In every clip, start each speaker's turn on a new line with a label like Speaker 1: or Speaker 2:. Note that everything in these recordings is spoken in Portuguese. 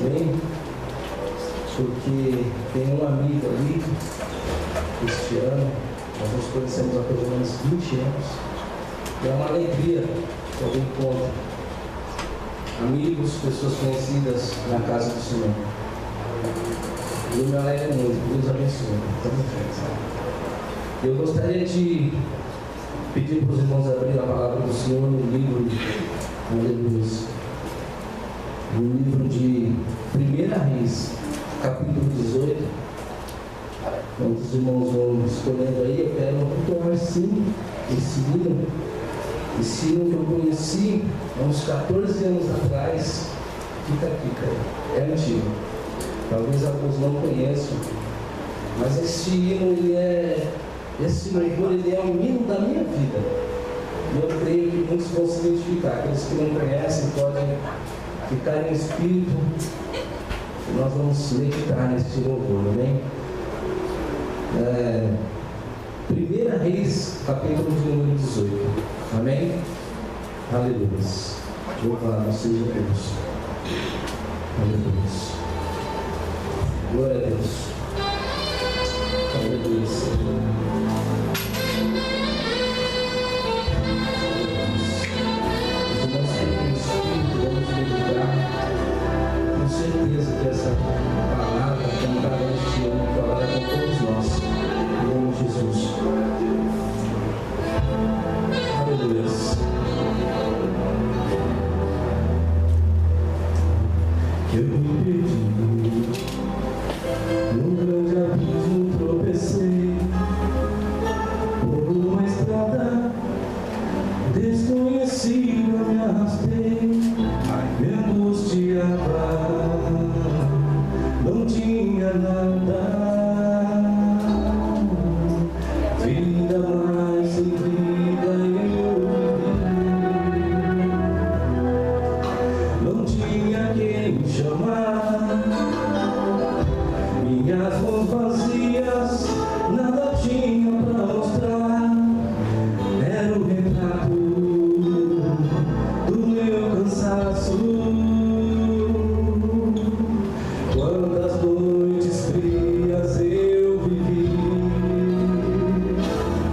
Speaker 1: bem, porque tem um amigo ali, Cristiano, nós nos conhecemos há pelo menos 20 anos, e é uma alegria que eu encontro amigos, pessoas conhecidas na casa do Senhor. Eu me alegro muito, Deus abençoe. Estamos juntos. Eu gostaria de pedir para os irmãos abrir a palavra do Senhor no livro, aleluia, no livro de 1 Reis, capítulo 18. Quando os irmãos vão escolhendo aí, eu quero entoar sim esse hino que eu conheci há uns 14 anos atrás. Fica aqui, cara. É antigo. Talvez alguns não conheçam, mas esse hino, esse louvor, ele é um hino da minha vida. E eu creio que muitos vão se identificar. Aqueles que não conhecem podem ficar em espírito. E nós vamos meditar nesse louvor, amém? 1 Reis, capítulo de número 18. Amém? Aleluia. Louvado seja Deus. Aleluia. Glória a Deus. Aleluia. Os irmãos que têm espírito, vamos meditar. Com certeza que essa palavra cantada neste ano falará com todos nós. Em nome de Jesus. Aleluia. Eu me perdi, num grande abismo tropecei, por uma estrada desconhecida me arrastei, me angustiava, não tinha nada, vida mais sem vida eu vivi, não tinha quem me chamar, minhas mãos vazias, nada tinha pra mostrar, era o retrato do meu cansaço. Quantas noites frias eu vivi,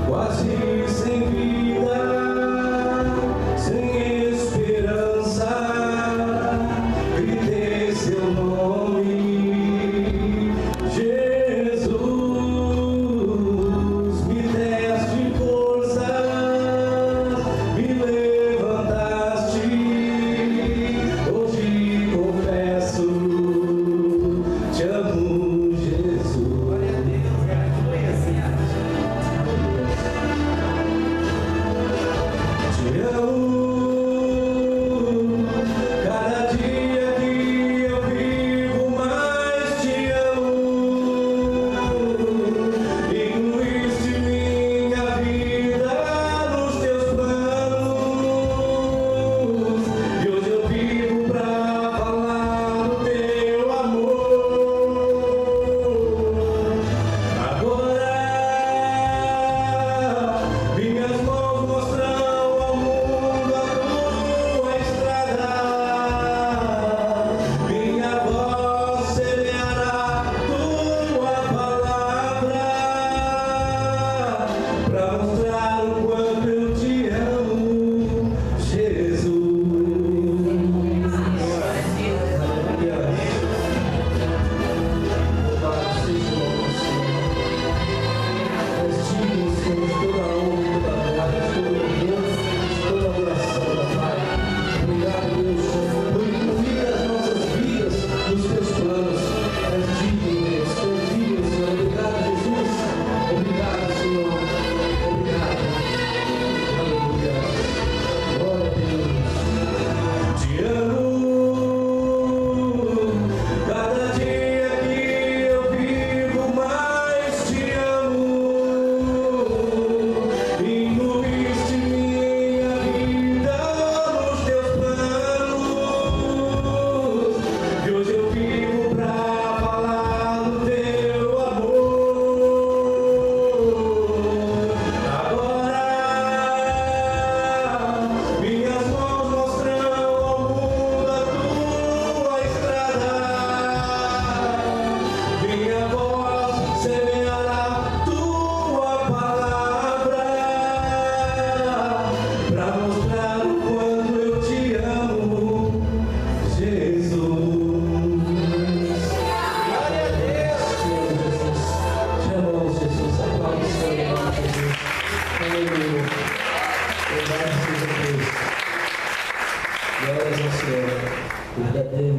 Speaker 1: quase sem vida, sem esperança, gritei seu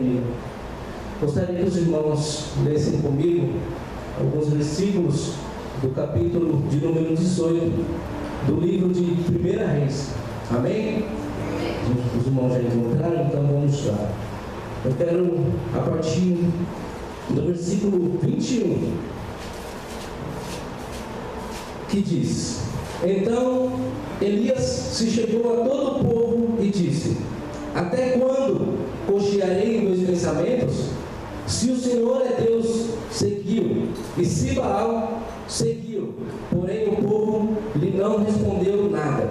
Speaker 1: comigo. Gostaria que os irmãos lessem comigo alguns versículos do capítulo de número 18 do livro de 1 Reis. Amém? Os irmãos já encontraram, então vamos lá. Eu quero, a partir do versículo 21, que diz: Então Elias se chegou a todo o povo e disse: Até quando cochearei em meus pensamentos? Se o Senhor é Deus, seguiu, e se Baal, seguiu. Porém o povo lhe não respondeu nada.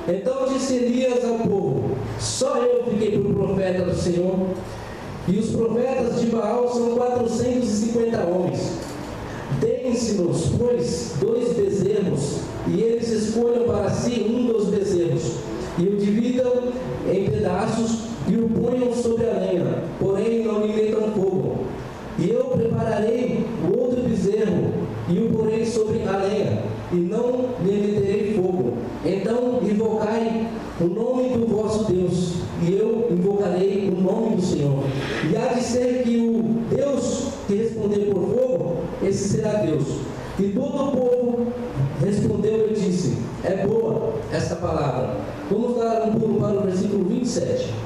Speaker 1: Então disse Elias ao povo: Só eu fiquei por profeta do Senhor, e os profetas de Baal são 450 homens. Deem-se-nos, pois, 2 bezerros, e eles escolham para si um dos bezerros, e o dividam em pedaços e o ponham sobre a lenha, porém não lhe metam fogo. E eu prepararei o outro bezerro e o porei sobre a lenha, e não lhe meterei fogo. Então invocai o nome do vosso Deus, e eu invocarei o nome do Senhor. E há de ser que o Deus que responder por fogo, esse será Deus. E todo o povo respondeu e disse: É boa esta palavra. Vamos dar um pulo para o versículo 27.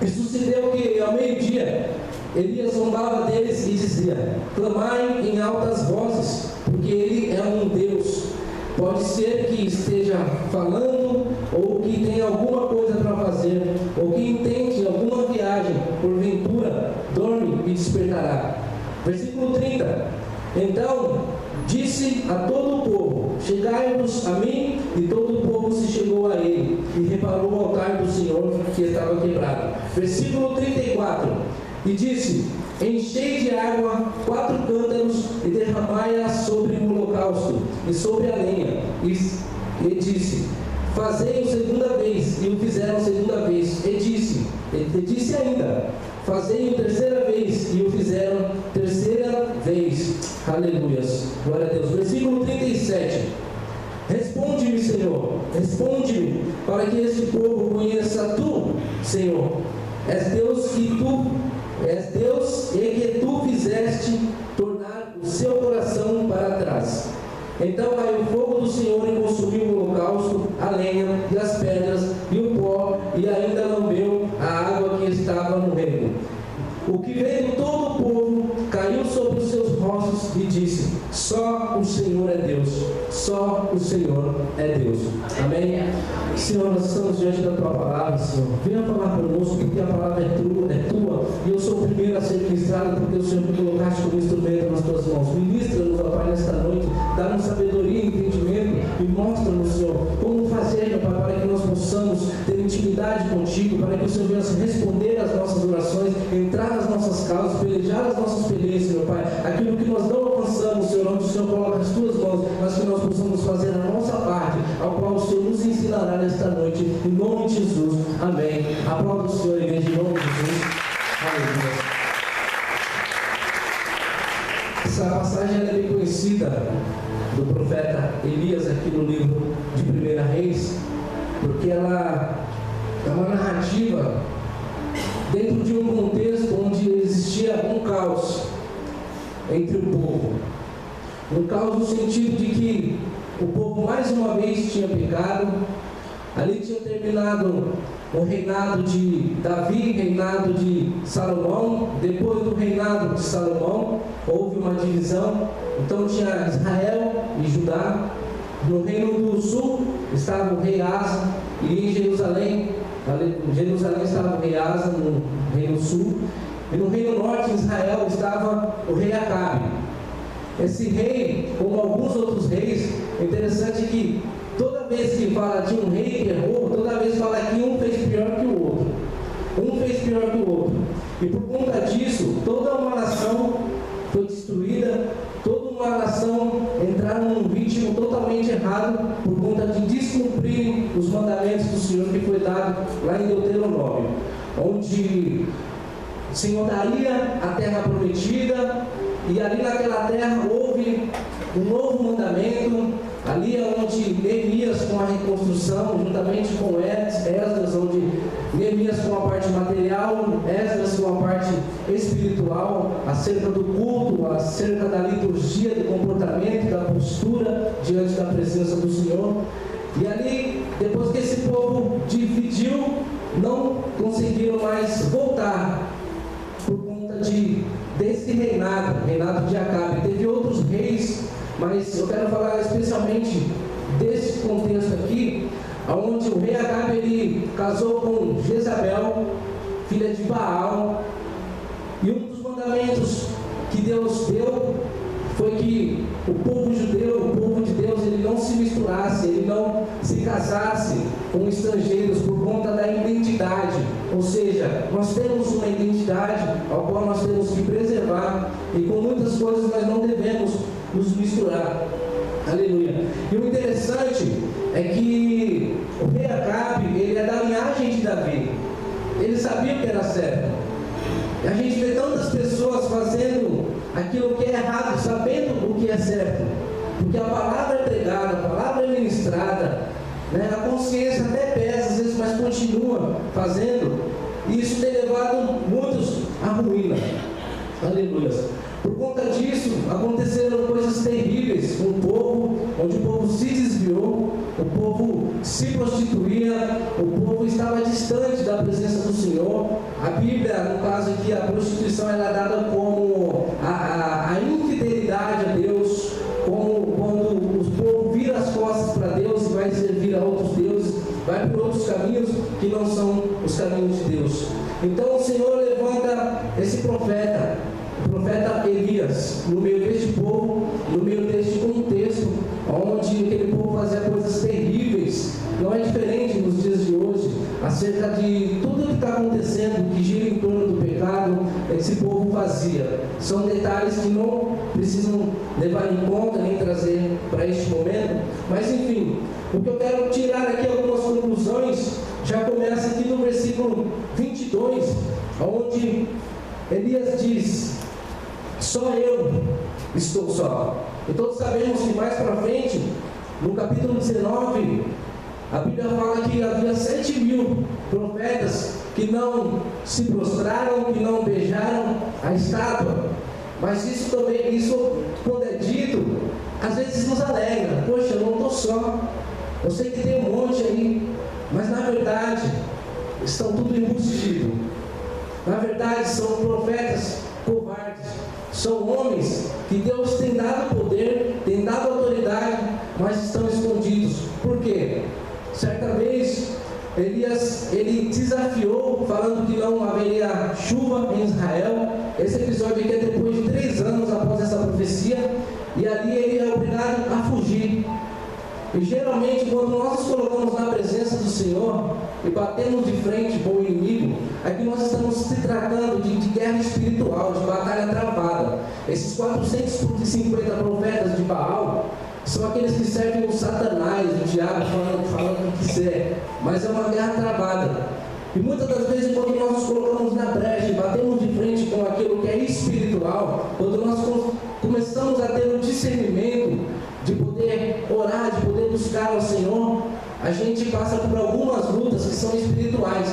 Speaker 1: E sucedeu que ao meio-dia Elias zombava deles e dizia: Clamai em altas vozes, porque ele é um Deus. Pode ser que esteja falando, ou que tenha alguma coisa para fazer, ou que intente alguma viagem, porventura dorme e despertará. Versículo 30. Então disse a todo o povo: Chegai-vos a mim. E todo o povo se chegou a ele, e reparou o altar do Senhor que estava quebrado. Versículo 34. E disse: Enchei de água 4 cântaros e derramai-a sobre o holocausto e sobre a lenha. E disse: Fazei-o segunda vez. E o fizeram segunda vez. E disse ainda: Fazei-o terceira vez. E o fizeram terceira vez. Aleluias. Glória a Deus. Versículo 37. Responde-me, Senhor, responde-me, para que este povo conheça tu, Senhor. És Deus e que tu fizeste tornar o seu coração para trás. Então caiu o fogo do Senhor e consumiu o holocausto, a lenha e as pedras e o pó, e ainda lambeu a água que estava no rego. O que veio todo o povo caiu sobre os seus rostos e disse: Só o Senhor é Deus, só o Senhor é Deus. Amém? Senhor, nós estamos diante da Tua palavra, Senhor. Venha falar conosco, porque a palavra é Tua, e eu sou o primeiro a ser ministrado, porque o Senhor me colocaste como instrumento nas Tuas mãos. Ministra-nos, ó Pai, nesta noite, dá-nos sabedoria e entendimento, e mostra-nos, Senhor, como fazer, meu Pai, para que nós possamos ter intimidade contigo, para que o Senhor venha responder às nossas orações, entrar nas nossas causas, pelejar as nossas pelejas, meu Pai. Aquilo que nós não alcançamos, Senhor, onde o Senhor coloca as Tuas mãos, mas que nós possamos fazer a nossa parte, ao qual o Senhor nos ensinará nesta noite, em nome de Jesus. Amém. Aplauda o Senhor, igreja, em nome de Jesus. Aleluia. Essa passagem é bem conhecida do profeta Elias aqui no livro de 1 Reis, porque ela é uma narrativa dentro de um contexto onde existia um caos entre o povo. Um caos no sentido de que o povo mais uma vez tinha pecado. Ali tinha terminado o reinado de Davi, reinado de Salomão. Depois do reinado de Salomão houve uma divisão. Então tinha Israel e Judá. No reino do sul estava o rei Asa, e em Jerusalém estava o rei Asa, no reino sul. E no reino norte de Israel estava o rei Acabe. Esse rei, como alguns outros reis, é interessante que toda vez que fala de um rei que errou, toda vez fala que um fez pior que o outro. Um fez pior que o outro. E por conta disso, toda uma nação foi destruída, toda uma nação entraram num ritmo totalmente errado por conta de descumprirem os mandamentos do Senhor que foi dado lá em Deuteronômio, onde o Senhor daria a terra prometida, e ali naquela terra houve um novo mandamento, ali onde Neemias com a reconstrução, juntamente com Esdras, onde Neemias com a parte material, Esdras com a parte espiritual, acerca do culto, acerca da liturgia, do comportamento, da postura diante da presença do Senhor. E ali, depois que esse povo dividiu, não conseguiram mais voltar por conta desse reinado de Acabe. Teve outros reis, mas eu quero falar especialmente desse contexto aqui, onde o rei Acabe ele casou com Jezabel, filha de Baal, e um dos mandamentos que Deus deu foi que o povo judeu, o povo de Deus, ele não se misturasse, ele não se casasse com estrangeiros por conta da identidade. Ou seja, nós temos uma identidade ao qual nós temos que preservar, e com muitas coisas nós não devemos nos misturar. Aleluia. E o interessante é que o rei Acabe, ele é da linhagem de Davi. Ele sabia o que era certo. E a gente vê tantas pessoas fazendo aquilo que é errado, sabendo o que é certo, porque a palavra é pregada, a palavra é ministrada, né? A consciência até pesa às vezes, mas continua fazendo, e isso tem levado muitos à ruína. Aleluia. Por conta disso, aconteceram coisas terríveis com o povo, onde o povo se desviou, o povo se prostituía, o povo estava distante da presença do Senhor. A Bíblia, no caso aqui, a prostituição era dada como a infidelidade a Deus, como quando o povo vira as costas para Deus e vai servir a outros deuses, vai por outros caminhos que não são os caminhos de Deus. Então o Senhor levanta esse profeta, o profeta Elias, no meio deste povo, no meio deste contexto, onde aquele povo fazia coisas terríveis. Não é diferente nos dias de hoje, acerca de tudo que está acontecendo, que gira em torno do pecado, esse povo fazia. São detalhes que não precisam levar em conta, nem trazer para este momento, mas enfim, o que eu quero tirar aqui algumas conclusões, já começa aqui no versículo 22, onde Elias diz: só eu estou só. E todos sabemos que mais para frente, no capítulo 19, a Bíblia fala que havia 7.000 profetas que não se prostraram, que não beijaram a estátua. Mas isso também, quando é dito, às vezes nos alegra. Poxa, eu não estou só. Eu sei que tem um monte aí, mas na verdade estão tudo enrustidos. Na verdade são profetas covardes. São homens que Deus tem dado poder, tem dado autoridade, mas estão escondidos. Por quê? Certa vez, Elias, ele desafiou, falando que não haveria chuva em Israel. Esse episódio aqui é depois de 3 anos após essa profecia, e ali ele é obrigado a fugir. E geralmente, quando nós nos colocamos na presença do Senhor e batemos de frente com o inimigo, aqui nós estamos se tratando de guerra espiritual, de batalha travada. Esses 450 profetas de Baal são aqueles que servem o Satanás, o diabo, falando o que quiser, mas é uma guerra travada. E muitas das vezes, quando nós nos colocamos na brecha e batemos de frente com aquilo que é espiritual, quando nós começamos a ter o discernimento de poder orar, de poder buscar ao Senhor, a gente passa por algumas lutas que são espirituais.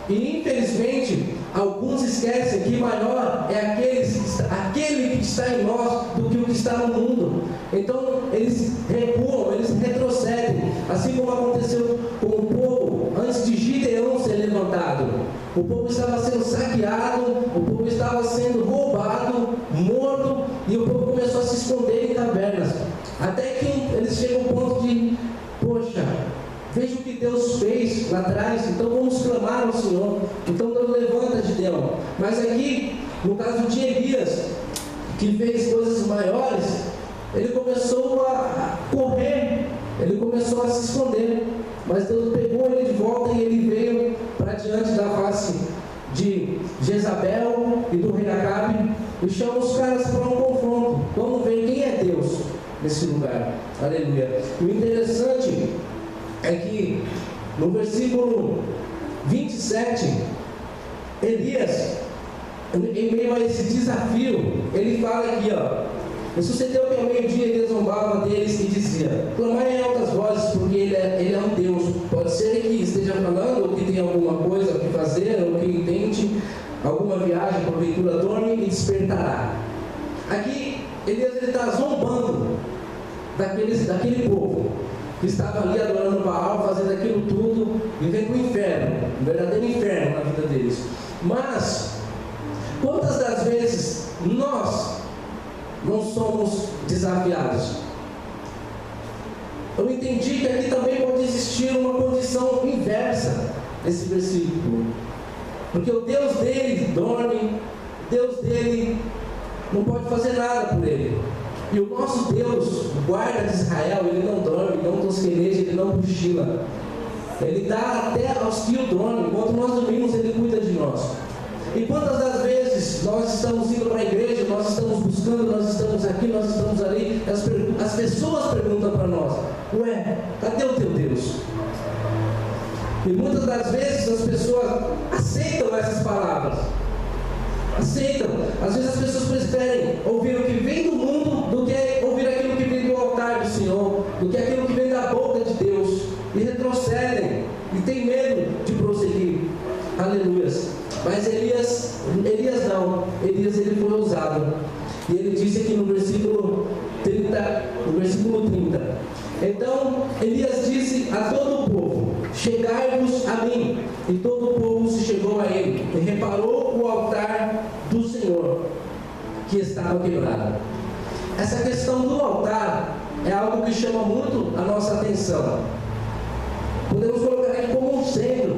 Speaker 1: E infelizmente, alguns esquecem que maior é aquele que está em nós do que o que está no mundo. Então eles recuam, eles retrocedem, assim como aconteceu com o povo antes de Gideão ser levantado. O povo estava sendo saqueado, o povo estava sendo roubado, morto, e o povo começou a se esconder em cavernas, até que eles chegam ao ponto de: poxa, veja o que Deus fez lá atrás, então vamos clamar ao Senhor. Então Deus levanta Gideão. Mas aqui, no caso de Elias, que fez coisas maiores, ele começou a correr, ele começou a se esconder. Mas Deus pegou ele de volta e ele veio para diante da face de Jezabel e do rei Acabe e chama os caras para um confronto. Vamos ver quem é Deus nesse lugar. Aleluia. O interessante é que no versículo 27, Elias, em meio a esse desafio, ele fala aqui, ó: e sucedeu que ao meio-dia ele zombava deles e dizia: clamai em altas vozes, porque ele é um Deus. Pode ser que esteja falando, ou que tenha alguma coisa a fazer, ou que intente alguma viagem, porventura dorme e despertará. Aqui, Elias está zombando daquele povo que estava ali adorando Baal, fazendo aquilo tudo, vivendo o inferno, um verdadeiro inferno na vida deles. Mas, quantas das vezes nós não somos desafiados? Eu entendi que aqui também pode existir uma condição inversa nesse versículo, porque o Deus dele dorme, o Deus dele não pode fazer nada por ele. E o nosso Deus, o guarda de Israel, ele não dorme, não tosqueneja, ele não cochila. Ele dá até aos que o dormem. Enquanto nós dormimos, ele cuida de nós. E quantas das vezes nós estamos indo para a igreja, nós estamos buscando, nós estamos aqui, nós estamos ali, as pessoas perguntam para nós: ué, cadê o teu Deus? E muitas das vezes as pessoas aceitam essas palavras. Aceitam. Às vezes as pessoas preferem ouvir o que vem do mundo do que ouvir aquilo que vem do altar do Senhor, do que aquilo que vem da boca de Deus, e retrocedem e têm medo de prosseguir. Aleluias. Mas Elias não. Elias, ele foi ousado, e ele disse aqui no versículo 30, então Elias disse a todo o povo: chegai-vos a mim. E todo o povo se chegou a ele, e reparou o altar do Senhor, que estava quebrado. Essa questão do altar é algo que chama muito a nossa atenção. Podemos colocar aqui como um centro,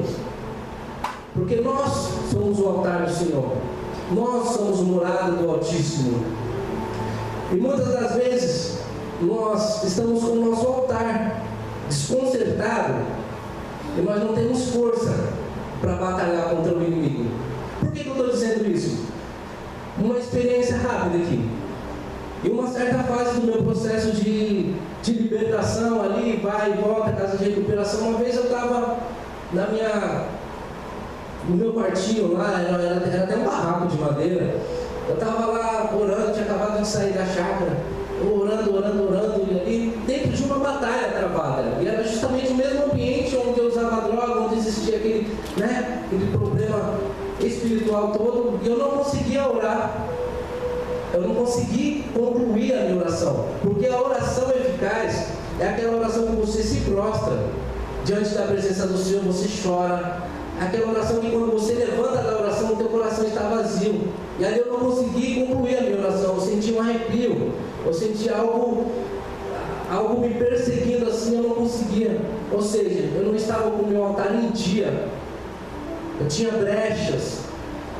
Speaker 1: porque nós somos o altar do Senhor, nós somos morada do Altíssimo. E muitas das vezes nós estamos com o nosso altar desconcertado, e nós não temos força para batalhar contra o inimigo. Por que eu estou dizendo isso? Uma experiência rápida aqui. Em uma certa fase do meu processo de libertação ali, vai e volta, casa de recuperação, uma vez eu estava no meu quartinho lá, era até um barraco de madeira. Eu estava lá orando, tinha acabado de sair da chácara, orando, e ali dentro de uma batalha travada. E era justamente o mesmo ambiente onde eu usava droga, onde existia aquele problema espiritual todo, e eu não conseguia orar. Eu não consegui concluir a minha oração, porque a oração eficaz é aquela oração que você se prostra diante da presença do Senhor, você chora. Aquela oração que quando você levanta da oração, o teu coração está vazio. E ali eu não consegui concluir a minha oração. Eu senti um arrepio, eu senti algo me perseguindo assim, eu não conseguia. Ou seja, eu não estava com o meu altar em dia. Eu tinha brechas,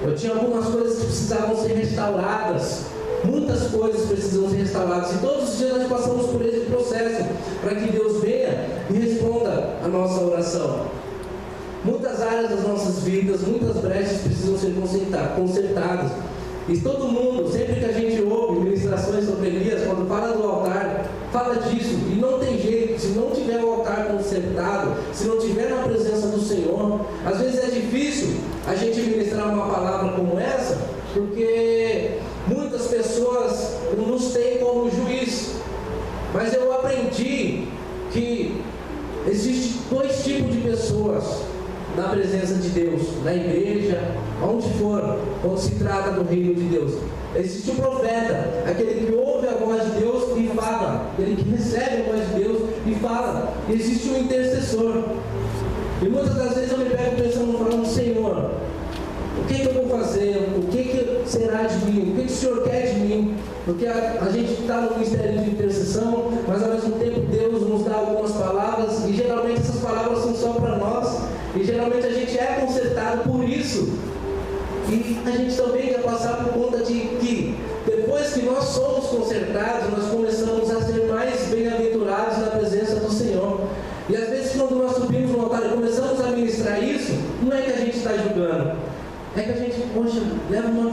Speaker 1: eu tinha algumas coisas que precisavam ser restauradas. Muitas coisas precisam ser restauradas, e todos os dias nós passamos por esse processo, para que Deus venha e responda a nossa oração. Muitas áreas das nossas vidas, muitas brechas precisam ser consertadas. E todo mundo, sempre que a gente ouve ministrações sobre Elias, quando fala do altar, fala disso. E não tem jeito, se não tiver o altar consertado, se não tiver na presença do Senhor, às vezes é difícil a gente ministrar uma palavra como essa, porque muitas pessoas nos têm como juiz. Mas eu aprendi que existem dois tipos de pessoas na presença de Deus, na igreja, onde for, quando se trata do reino de Deus. Existe o profeta, aquele que ouve a voz de Deus e fala, aquele que recebe a voz de Deus e fala. E existe o intercessor. E muitas das vezes eu me pego pensando, falando: Senhor, o que eu vou fazer? O que será de mim? O que o Senhor quer de mim? Porque a gente está no ministério de intercessão, mas ao mesmo tempo Deus nos dá algumas palavras, e geralmente essas palavras são só para nós, e geralmente a gente é consertado por isso. E a gente também quer passar por conta de que depois que nós somos consertados, nós começamos a ser mais bem-aventurados na presença do Senhor. E às vezes quando nós subimos no altar e começamos a ministrar isso, não é que a gente está julgando, é que a gente, poxa, leva uma